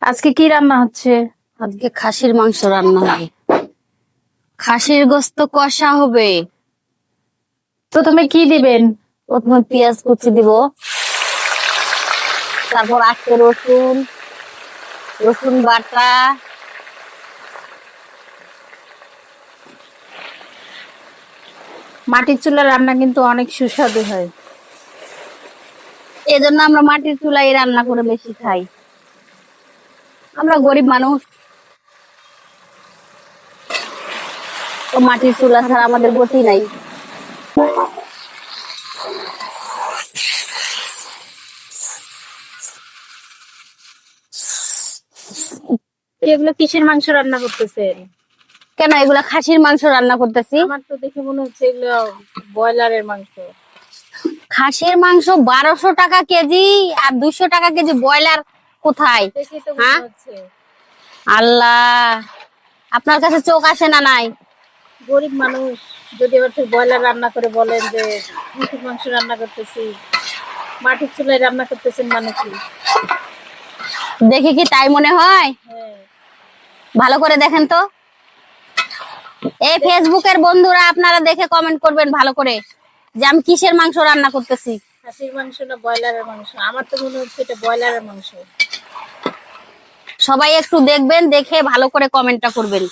আজকে কি রান্না হচ্ছে? আজকে খাসির মাংস রান্না হবে। খাসির গোস্ত কষা হবে। প্রথমে কি দিবেন? প্রথমে পেঁয়াজ কুচি দিব, তারপর আস্তে রসুন, রসুন বাটা, মাটির চুলার রান্না কিন্তু অনেক সুস্বাদু হয়। এজন্য আমরা মাটির চুলায় রান্না করে বেশি খাই। আমরা গরিব মানুষ, তো মাটির চুলা ছাড়া আমাদের গতি নাই। এগুলো কিসের মাংস রান্না করতেছেন? কেন এগুলা খাসির মাংস রান্না করতেছি? আমার তো দেখে মনে হচ্ছে এগুলো ব্রয়লারের মাংস। খাসির মাংস 1200 টাকা কেজি আর 200 টাকা কেজি ব্রয়লার কোথায়? দেখে তো হ্যাঁ? মনে হচ্ছে। আল্লাহ, আপনার কাছে চোখ আসে না নাই? গরিব মানুষ যদি আবার ফের ব্রয়লার রান্না করে বলেন যে মুরগির মাংস রান্না করতেছি, মাটির চুলায় রান্না করতেছেন মানে কি? দেখি কি তাই মনে হয়? হ্যাঁ, ভালো করে দেখেন তো। এই ফেসবুকের বন্ধুরা আপনারা দেখে কমেন্ট করবেন ভালো করে যে আমি কিসের মাংস রান্না করতেছি। খাসির মাংস না ব্রয়লারের মাংস? আমার তো মনে হচ্ছে এটা ব্রয়লারের মাংস। সবাই একটু দেখবেন, দেখে ভালো করে কমেন্টটা করবেন।